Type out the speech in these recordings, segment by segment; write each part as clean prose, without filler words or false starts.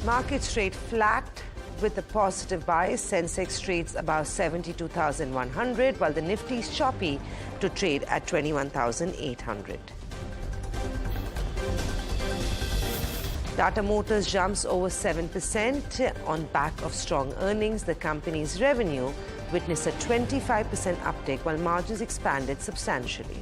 Markets trade flat with a positive bias. Sensex trades above 72,100, while the Nifty is choppy to trade at 21,800. Tata Motors jumps over 7% on back of strong earnings. The company's revenue witnessed a 25% uptick, while margins expanded substantially.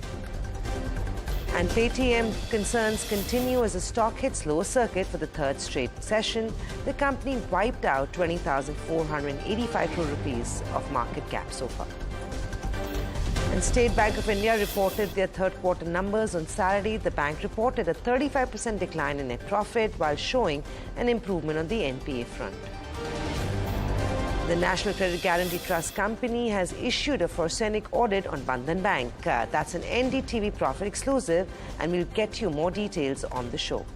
And Paytm concerns continue as the stock hits lower circuit for the third straight session. The company wiped out 20,485 crore rupees of market cap so far. And State Bank of India reported their third quarter numbers on Saturday. The bank reported a 35% decline in net profit while showing an improvement on the NPA front. The National Credit Guarantee Trust Company has issued a forensic audit on Bandhan Bank. That's an NDTV Profit exclusive, and we'll get you more details on the show.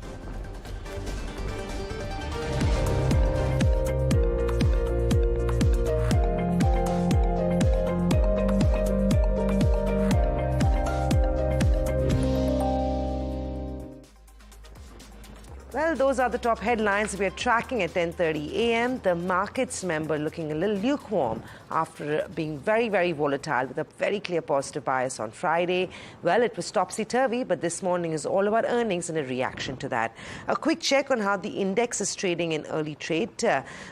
Well, those are the top headlines we are tracking at 10:30 a.m. The markets, remember, looking a little lukewarm after being very, very volatile with a very clear positive bias on Friday. Well, it was topsy-turvy, but this morning is all about earnings and a reaction to that. A quick check on how the index is trading in early trade.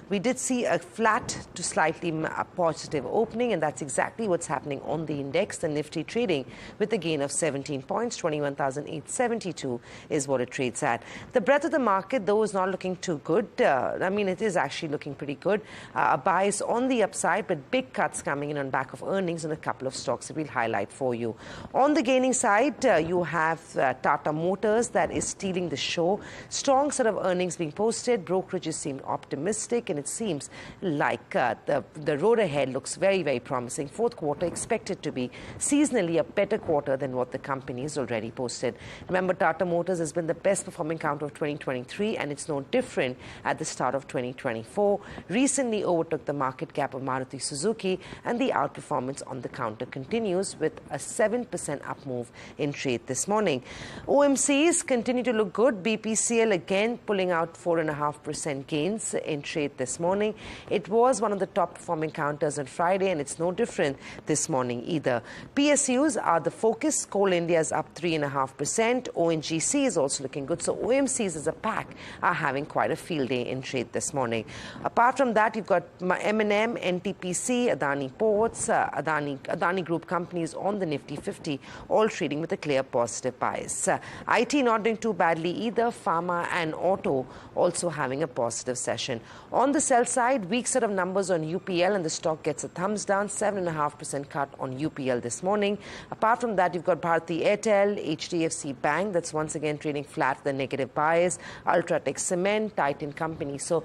We did see a flat to slightly positive opening, and that's exactly what's happening on the index. The Nifty trading with a gain of 17 points, 21,872 is what it trades at. The breadth of the market, though, is not looking too good. It is actually looking pretty good. A bias on the upside, but big cuts coming in on back of earnings and a couple of stocks that we'll highlight for you. On the gaining side, you have Tata Motors that is stealing the show. Strong set of earnings being posted. Brokerages seem optimistic, and it seems like the road ahead looks very, very promising. Fourth quarter expected to be seasonally a better quarter than what the company has already posted. Remember, Tata Motors has been the best performing counter of 2023, and it's no different at the start of 2024. Recently overtook the market cap of Maruti Suzuki, and the outperformance on the counter continues with a 7% up move in trade this morning. OMCs continue to look good. BPCL again pulling out 4.5% gains in trade this morning. It was one of the top performing counters on Friday, and it's no different this morning either. PSUs are the focus. Coal India is up 3.5%. ONGC is also looking good. So OMCs as a pack are having quite a field day in trade this morning. Apart from that, you've got M&M, NTPC, Adani Ports, Adani Group companies on the Nifty 50, all trading with a clear positive bias. IT not doing too badly either. Pharma and auto also having a positive session. On the sell side, weak set of numbers on UPL, and the stock gets a thumbs down, 7.5% cut on UPL this morning. Apart from that, you've got Bharti Airtel, HDFC Bank, that's once again trading flat with a negative bias. Ultratech Cement, Titan Company. So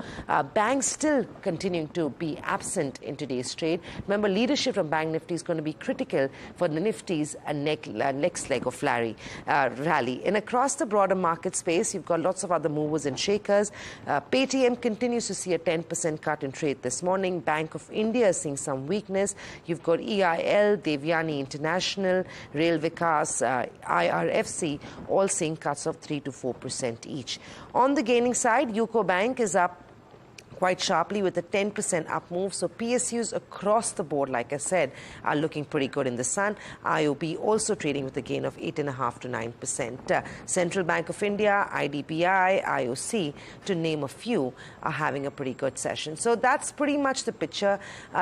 banks still continuing to be absent in today's trade. Remember, leadership from Bank Nifty is going to be critical for the Nifty's next leg of rally. And across the broader market space, you've got lots of other movers and shakers. Paytm continues to see a 10% cut in trade this morning. Bank of India is seeing some weakness. You've got EIL, Devyani International, Rail Vikas, IRFC, all seeing cuts of 3 to 4% each. On the gaining side, UCO Bank is up quite sharply with a 10% up move. So PSUs across the board, like I said, are looking pretty good in the sun. IOB also trading with a gain of 8.5 to 9%. Central Bank of India, IDBI, IOC, to name a few, are having a pretty good session. So that's pretty much the picture.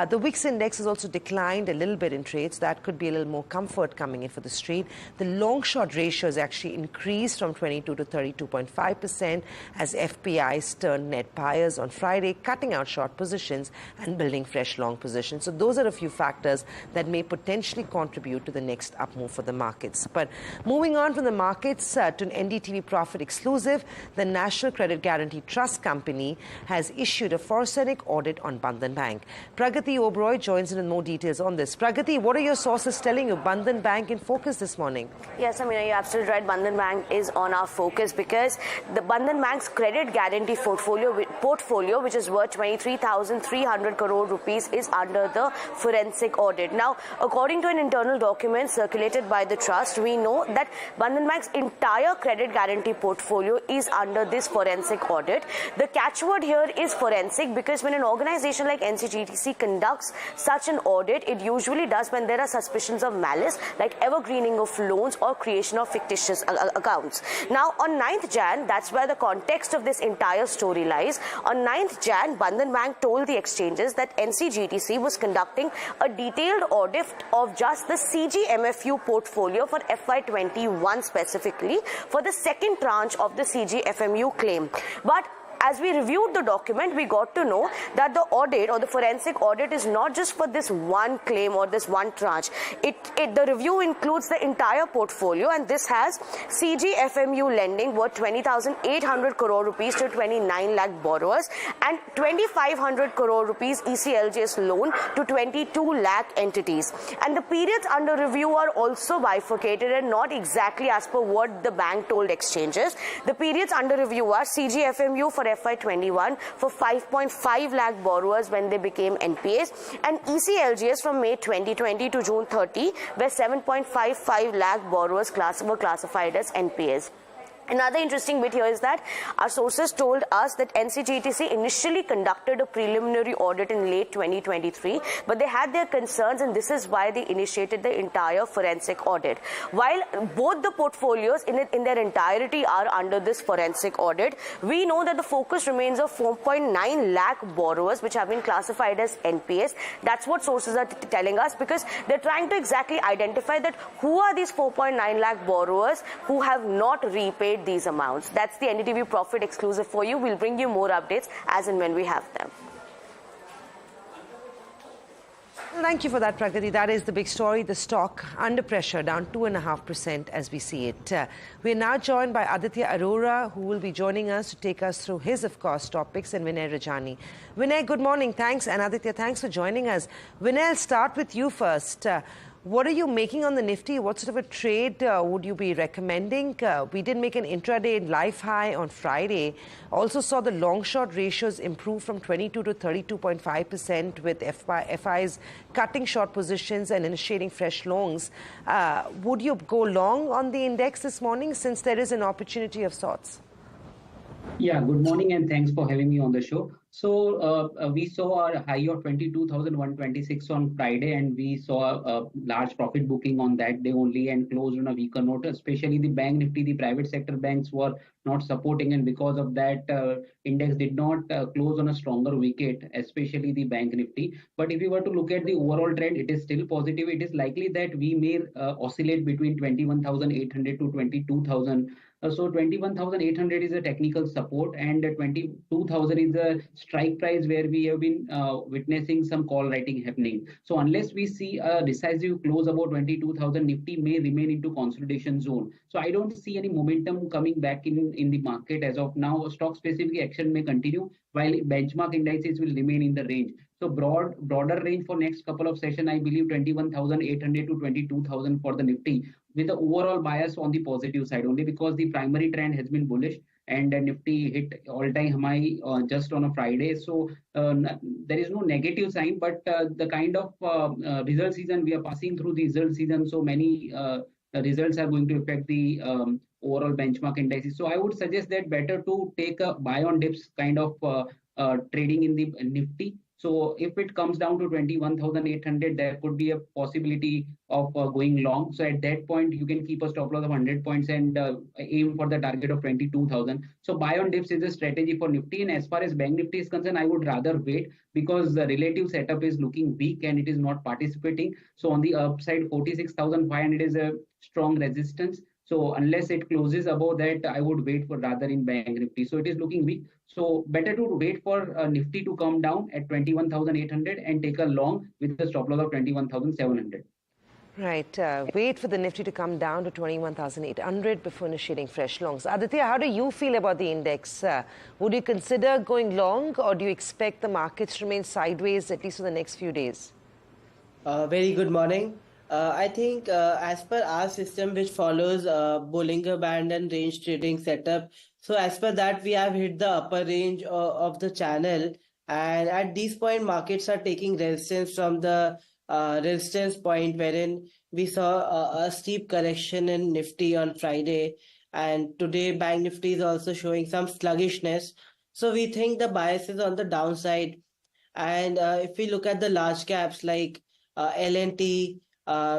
The Wix index has also declined a little bit in trades. That could be a little more comfort coming in for the street. The long-short ratio has actually increased from 22 to 32.5% as FPIs turned net buyers on Friday, cutting out short positions and building fresh long positions. So those are a few factors that may potentially contribute to the next up move for the markets. But moving on from the markets to an NDTV Profit exclusive, the National Credit Guarantee Trust Company has issued a forensic audit on Bandhan Bank. Pragati Oberoi joins in with more details on this. Pragati, what are your sources telling you? Bandhan Bank in focus this morning. Yes, Samina, you're absolutely right. Bandhan Bank is on our focus because the Bandhan Bank's credit guarantee portfolio, which is worth 23,300 crore rupees, is under the forensic audit. Now, according to an internal document circulated by the trust, we know that Bandhan Bank's entire credit guarantee portfolio is under this forensic audit. The catchword here is forensic because when an organization like NCGTC conducts such an audit, it usually does when there are suspicions of malice, like evergreening of loans or creation of fictitious accounts. Now, on 9th Jan, that's where the context of this entire story lies. On 9th Jan, Bandhan Bank told the exchanges that NCGTC was conducting a detailed audit of just the CGMFU portfolio for FY21 specifically for the second tranche of the CGFMU claim. But as we reviewed the document, we got to know that the audit or the forensic audit is not just for this one claim or this one tranche. The review includes the entire portfolio, and this has CGFMU lending worth 20,800 crore rupees to 29 lakh borrowers and 2,500 crore rupees ECLGS loan to 22 lakh entities. And the periods under review are also bifurcated and not exactly as per what the bank told exchanges. The periods under review are CGFMU for FY21 for 5.5 lakh borrowers when they became NPAs, and ECLGS from May 2020 to June 30, where 7.55 lakh borrowers were classified as NPAs. Another interesting bit here is that our sources told us that NCGTC initially conducted a preliminary audit in late 2023, but they had their concerns, and this is why they initiated the entire forensic audit. While both the portfolios in their entirety are under this forensic audit, we know that the focus remains of 4.9 lakh borrowers which have been classified as NPAs. That's what sources are telling us, because they're trying to exactly identify that who are these 4.9 lakh borrowers who have not repaid these amounts. That's the NDTV Profit exclusive for you. We'll bring you more updates as and when we have them. Thank you for that, Pragati. That is the big story. The stock under pressure, down 2.5% as we see it. We're now joined by Aditya Arora, who will be joining us to take us through his, of course, topics, and Vinay Rajani. Vinay, good morning. Thanks. And Aditya, thanks for joining us. Vinay, I'll start with you first. What are you making on the Nifty? What sort of a trade would you be recommending? We did make an intraday life high on Friday. Also saw the long-short ratios improve from 22 to 32.5% with FIs cutting short positions and initiating fresh longs. Would you go long on the index this morning since there is an opportunity of sorts? Yeah, good morning and thanks for having me on the show. So we saw a high of 22,126 on Friday, and we saw a large profit booking on that day only and closed on a weaker note. Especially the bank Nifty, the private sector banks were not supporting, and because of that, index did not close on a stronger wicket, especially the bank Nifty. But if you were to look at the overall trend, it is still positive. It is likely that we may oscillate between 21,800 to 22,000. So 21,800 is a technical support, and 22,000 is a strike price where we have been witnessing some call writing happening. So unless we see a decisive close about 22,000, Nifty may remain into consolidation zone. So I don't see any momentum coming back in the market as of now. Stock specific action may continue while benchmark indices will remain in the range. So broader range for next couple of sessions, I believe 21,800 to 22,000 for the Nifty, with the overall bias on the positive side only because the primary trend has been bullish and Nifty hit all-time high just on a Friday. So there is no negative sign, but the kind of result season, we are passing through the result season, so many results are going to affect the overall benchmark indices. So I would suggest that better to take a buy on dips kind of trading in the Nifty. So if it comes down to 21,800, there could be a possibility of going long. So at that point, you can keep a stop loss of 100 points and aim for the target of 22,000. So buy on dips is a strategy for Nifty. And as far as Bank Nifty is concerned, I would rather wait because the relative setup is looking weak and it is not participating. So on the upside, 46,500 is a strong resistance. So unless it closes above that, I would wait for rather in Bank Nifty. So it is looking weak. So better to wait for Nifty to come down at 21,800 and take a long with a stop loss of 21,700. Right. Wait for the Nifty to come down to 21,800 before initiating fresh longs. Aditya, how do you feel about the index? Would you consider going long, or do you expect the markets to remain sideways at least for the next few days? Very good morning. I think as per our system, which follows Bollinger Band and range trading setup, so as per that, we have hit the upper range of the channel And at this point, markets are taking resistance from the resistance point wherein we saw a steep correction in Nifty on Friday. And today, Bank Nifty is also showing some sluggishness. So we think the bias is on the downside. And if we look at the large caps like L&T,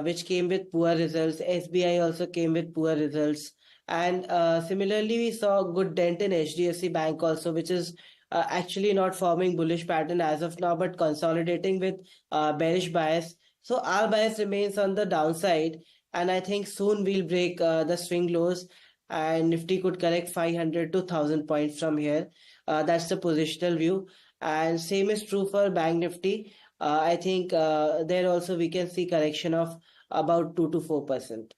which came with poor results, SBI also came with poor results. And similarly, we saw a good dent in HDFC Bank also, which is actually not forming bullish pattern as of now, but consolidating with bearish bias. So our bias remains on the downside, and I think soon we'll break the swing lows, and Nifty could correct 500 to 1,000 points from here. That's the positional view, and same is true for Bank Nifty. I think there also we can see correction of about 2 to 4%.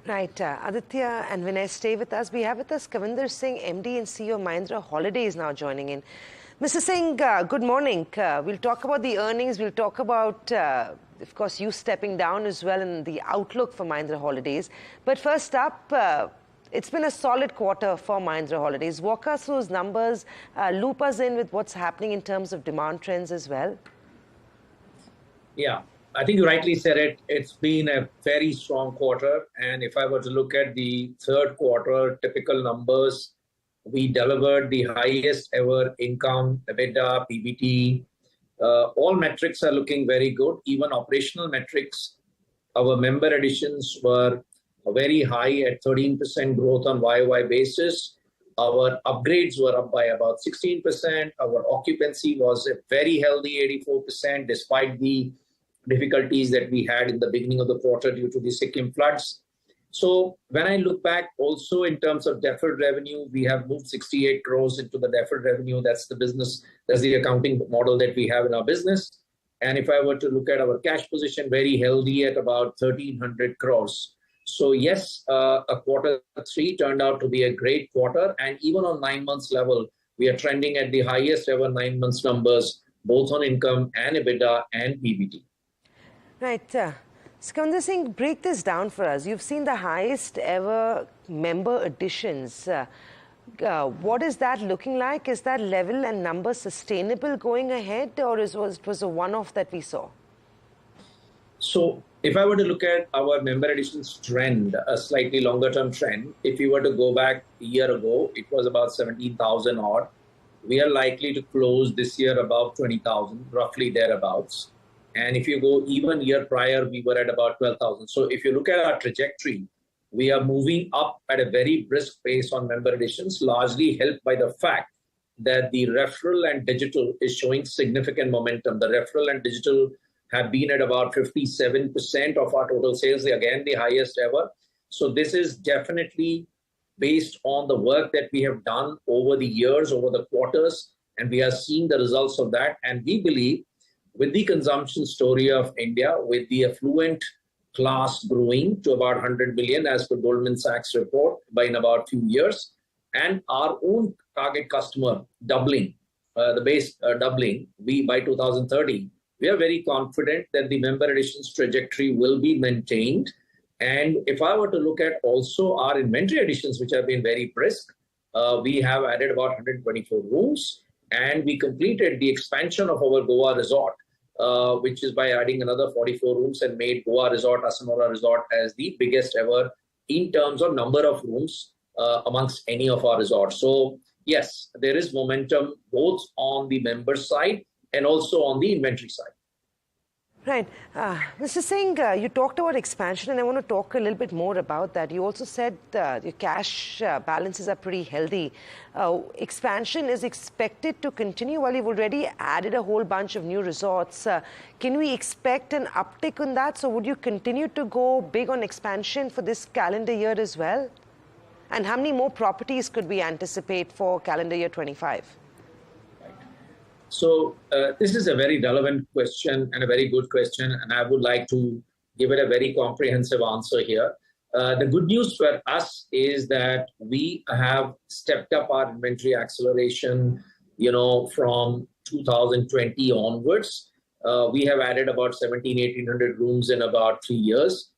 Right, Aditya and Vinay, stay with us. We have with us Kavinder Singh, MD and CEO of Mahindra Holidays, now joining in. Mr. Singh, good morning. We'll talk about the earnings. We'll talk about, of course, you stepping down as well and the outlook for Mahindra Holidays. But first up, it's been a solid quarter for Mahindra Holidays. Walk us through those numbers, loop us in with what's happening in terms of demand trends as well. Yeah. I think you rightly said it. It's been a very strong quarter. And if I were to look at the third quarter typical numbers, we delivered the highest ever income, EBITDA, PBT. All metrics are looking very good. Even operational metrics, our member additions were very high at 13% growth on YOY basis. Our upgrades were up by about 16%. Our occupancy was a very healthy 84% despite the difficulties that we had in the beginning of the quarter due to the Sikkim floods. So when I look back also in terms of deferred revenue, we have moved 68 crores into the deferred revenue. That's the business, that's the accounting model that we have in our business. And if I were to look at our cash position, very healthy at about 1,300 crores. So yes, a quarter three turned out to be a great quarter. And even on 9 months level, we are trending at the highest ever 9 months numbers, both on income and EBITDA and PBT. Right. Kavinder Singh, break this down for us. You've seen the highest ever member additions. What is that looking like? Is that level and number sustainable going ahead, or was it a one-off that we saw? So if I were to look at our member additions trend, a slightly longer term trend, if you were to go back a year ago, it was about 17,000 odd. We are likely to close this year above 20,000, roughly thereabouts. And if you go even year prior, we were at about 12,000. So if you look at our trajectory, we are moving up at a very brisk pace on member additions, largely helped by the fact that the referral and digital is showing significant momentum. The referral and digital have been at about 57% of our total sales, again, the highest ever. So this is definitely based on the work that we have done over the years, over the quarters, and we are seeing the results of that. And we believe with the consumption story of India, with the affluent class growing to about 100 million as per Goldman Sachs report by in about few years, and our own target customer doubling, the base doubling, by 2030, we are very confident that the member additions trajectory will be maintained. And if I were to look at also our inventory additions, which have been very brisk, we have added about 124 rooms, and we completed the expansion of our Goa resort, which is by adding another 44 rooms and made Goa Resort, Arora Resort as the biggest ever in terms of number of rooms amongst any of our resorts. So yes, there is momentum both on the member side and also on the inventory side. Right. Mr. Singh, you talked about expansion, and I want to talk a little bit more about that. You also said your cash balances are pretty healthy. Expansion is expected to continue while you've already added a whole bunch of new resorts. Can we expect an uptick on that? So would you continue to go big on expansion for this calendar year as well? And how many more properties could we anticipate for calendar year 25? So this is a very relevant question and a very good question, and I would like to give it a very comprehensive answer here. The good news for us is that we have stepped up our inventory acceleration, from 2020 onwards. We have added about 1,800 rooms in about 3 years.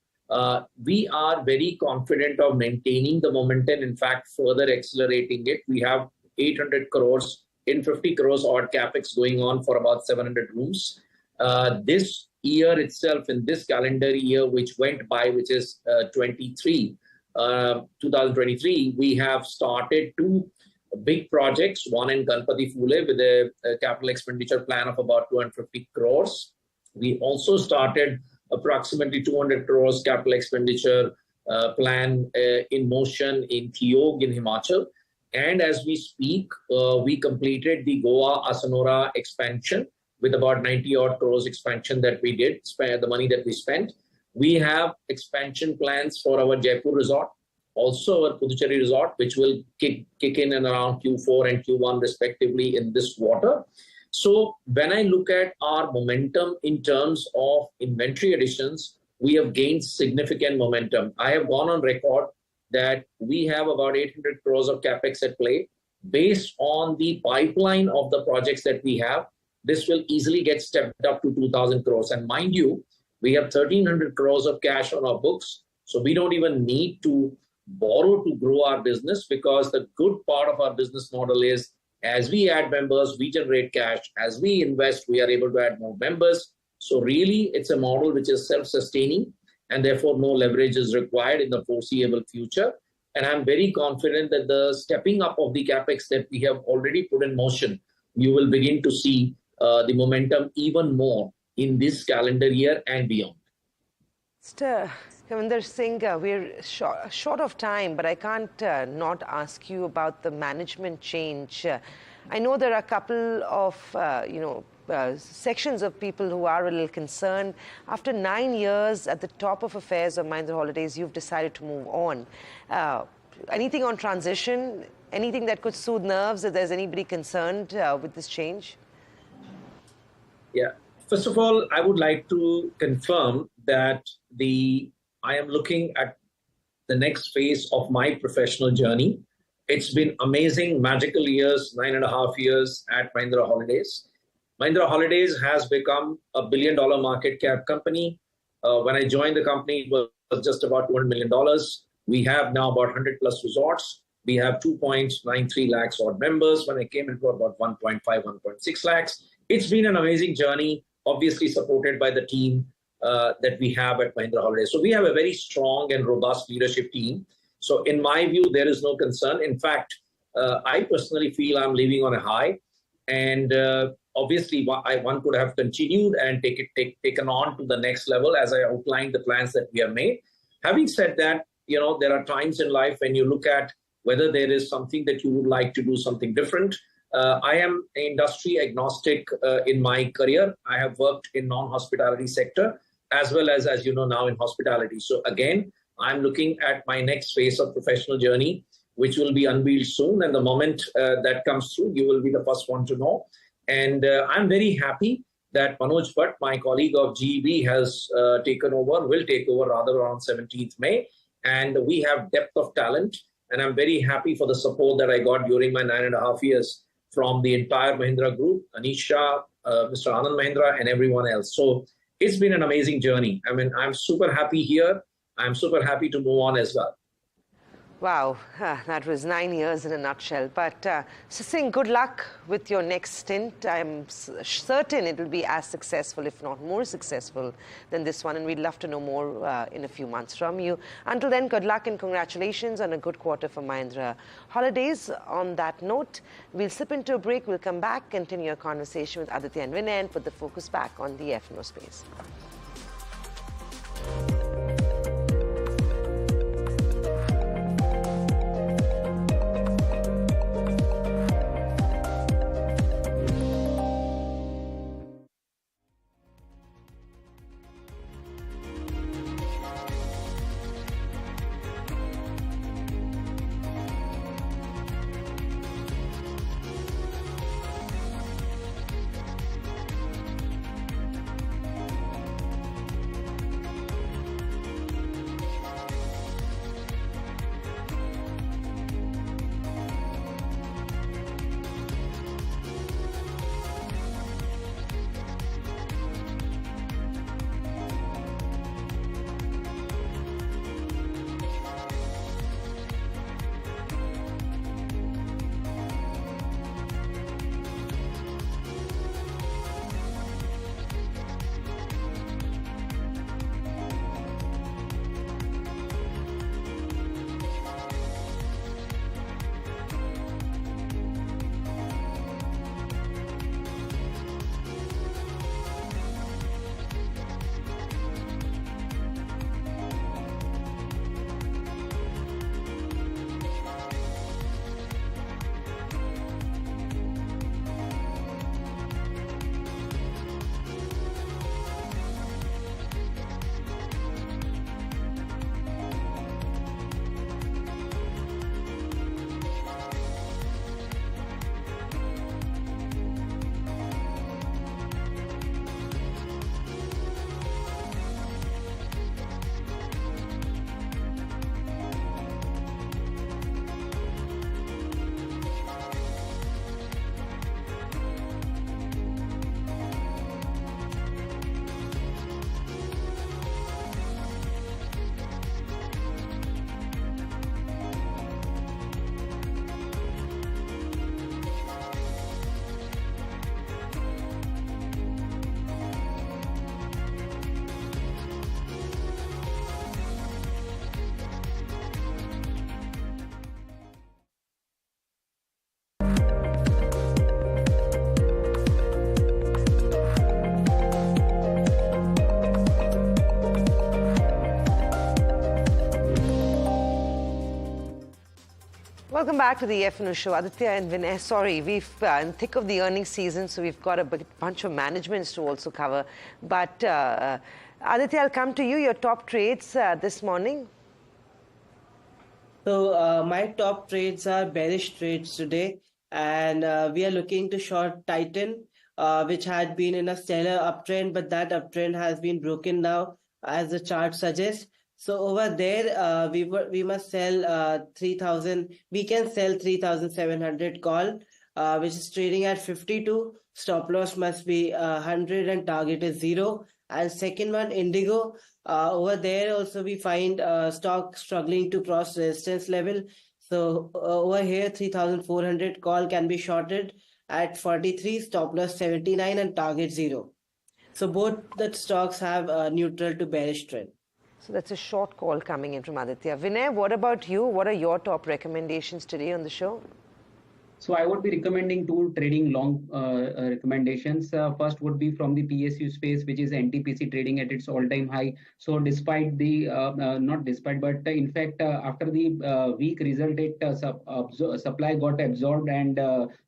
We are very confident of maintaining the momentum, in fact, further accelerating it. We have 800 crores 850 crores odd capex going on for about 700 rooms. This year itself, in this calendar year which went by, which is 2023, we have started 2 big projects, one in Ganpati Phule with a capital expenditure plan of about 250 crores. We also started approximately 200 crores capital expenditure plan in motion in Thiog in Himachal. And as we speak, we completed the Goa Asanora expansion with about 90 odd crores expansion that we did, the money that we spent. We have expansion plans for our Jaipur resort, also our Puducherry resort, which will kick in and around Q4 and Q1 respectively in this quarter. So when I look at our momentum in terms of inventory additions, we have gained significant momentum. I have gone on record that we have about 800 crores of capex at play. Based on the pipeline of the projects that we have, this will easily get stepped up to 2,000 crores. And mind you, we have 1,300 crores of cash on our books. So we don't even need to borrow to grow our business, because the good part of our business model is, as we add members, we generate cash. As we invest, we are able to add more members. So really, it's a model which is self-sustaining, and therefore no leverage is required in the foreseeable future. And I'm very confident that the stepping up of the capex that we have already put in motion, you will begin to see the momentum even more in this calendar year and beyond. Mr. Kavinder Singh, we're short of time, but I can't not ask you about the management change. I know there are a couple of, sections of people who are a little concerned. After 9 years at the top of affairs of Mahindra Holidays, you've decided to move on. Anything on transition? Anything that could soothe nerves if there's anybody concerned with this change? Yeah. First of all, I would like to confirm that I am looking at the next phase of my professional journey. It's been amazing, magical years, 9.5 years at Mahindra Holidays. Mahindra Holidays has become a $1 billion market cap company. When I joined the company, it was just about $200 million. We have now about 100 plus resorts. We have 2.93 lakhs odd members. When I came into about 1.5, 1.6 lakhs. It's been an amazing journey, obviously supported by the team that we have at Mahindra Holidays. So we have a very strong and robust leadership team. So in my view, there is no concern. In fact, I personally feel I'm leaving on a high. And obviously, one could have continued and taken on to the next level, as I outlined the plans that we have made. Having said that, there are times in life when you look at whether there is something that you would like to do something different. I am industry agnostic in my career. I have worked in non-hospitality sector as well as you know, now in hospitality. So again, I'm looking at my next phase of professional journey, which will be unveiled soon. And the moment that comes through, you will be the first one to know. And I'm very happy that Manoj Bhatt, my colleague of GEB, has will take over rather on 17th May. And we have depth of talent. And I'm very happy for the support that I got during my 9.5 years from the entire Mahindra group, Anisha, Mr. Anand Mahindra, and everyone else. So it's been an amazing journey. I mean, I'm super happy here. I'm super happy to move on as well. Wow, that was 9 years in a nutshell. But Singh, good luck with your next stint. I'm certain it will be as successful, if not more successful than this one. And we'd love to know more in a few months from you. Until then, good luck and congratulations on a good quarter for Mahindra Holidays. On that note, we'll slip into a break. We'll come back, continue our conversation with Aditya and Vinay, and put the focus back on the F&O space. Welcome back to the F&O Show. Aditya and Vinay, sorry, we've in thick of the earnings season, so we've got a bunch of managements to also cover. But Aditya, I'll come to you. Your top trades this morning. So my top trades are bearish trades today, and we are looking to short Titan, which had been in a stellar uptrend, but that uptrend has been broken now, as the chart suggests. So over there, we must sell 3,000. We can sell 3,700 call, which is trading at 52. Stop loss must be 100 and target is 0. And second one, Indigo. Over there also we find stock struggling to cross resistance level. So over here, 3,400 call can be shorted at 43. Stop loss 79 and target 0. So both the stocks have a neutral to bearish trend. So that's a short call coming in from Aditya. Vinay, what about you? What are your top recommendations today on the show? So I would be recommending two trading long recommendations. First would be from the PSU space, which is NTPC trading at its all-time high. So despite the, not despite, but in fact, after the weak result, supply got absorbed and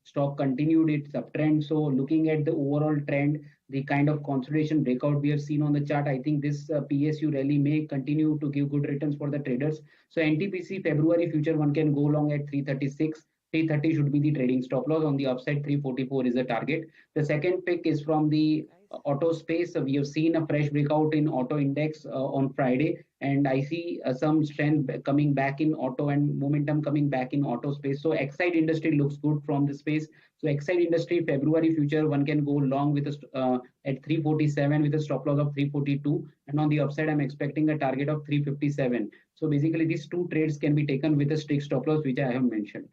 stock continued its uptrend. So looking at the overall trend, the kind of consolidation breakout we have seen on the chart, I think this PSU rally may continue to give good returns for the traders. So NTPC February future, one can go long at 336. 330 should be the trading stop loss. On the upside, 344 is the target. The second pick is from the auto space. We have seen a fresh breakout in auto index on Friday, and I see some strength coming back in auto and momentum coming back in auto space. So Exide industry looks good from the space. So Exide industry February future, one can go long with a, at 347 with a stop loss of 342, and on the upside I'm expecting a target of 357. So basically these two trades can be taken with a strict stop loss, which I have mentioned.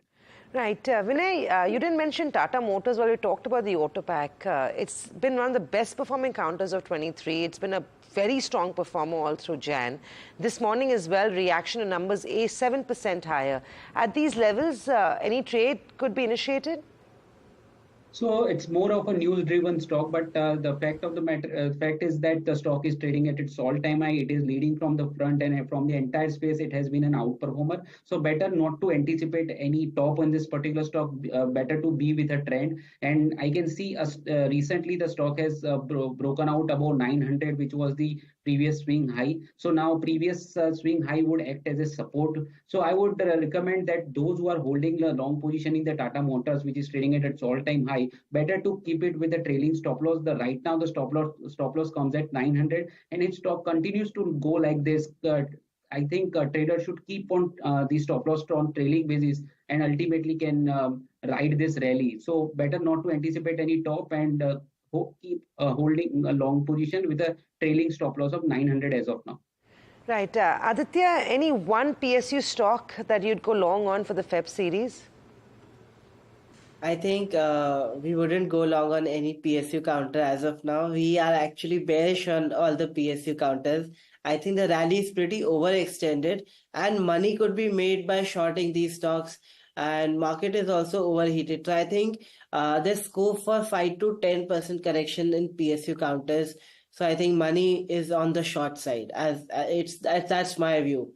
Right. Vinay, you didn't mention Tata Motors while we talked about the auto pack. It's been one of the best performing counters of 23. It's been a very strong performer all through Jan. This morning as well, reaction to numbers 7% higher. At these levels, any trade could be initiated? So it's more of a news-driven stock, but the fact of the matter, fact is that the stock is trading at its all-time high. It is leading from the front, and from the entire space, it has been an outperformer. So better not to anticipate any top on this particular stock. Better to be with a trend. And I can see recently the stock has broken out above 900, which was the previous swing high. So now previous swing high would act as a support. So I would recommend that those who are holding a long position in the Tata Motors, which is trading at its all-time high, better to keep it with a trailing stop loss. Right now the stop loss comes at 900, and if stock continues to go like this, I think traders should keep on the stop loss on trailing basis and ultimately can ride this rally. So better not to anticipate any top and keep holding a long position with a trailing stop loss of 900 as of now. Right. Aditya, any one PSU stock that you'd go long on for the Feb series? I think we wouldn't go long on any PSU counter as of now. We are actually bearish on all the PSU counters. I think the rally is pretty overextended and money could be made by shorting these stocks, and market is also overheated. So I think there's scope for 5 to 10% correction in PSU counters. So I think money is on the short side. That's my view.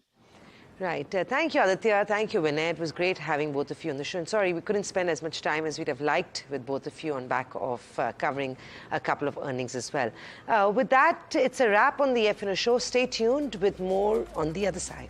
Right. Thank you, Aditya. Thank you, Vinay. It was great having both of you on the show. And sorry, we couldn't spend as much time as we'd have liked with both of you on back of covering a couple of earnings as well. With that, it's a wrap on the F&O Show. Stay tuned with more on the other side.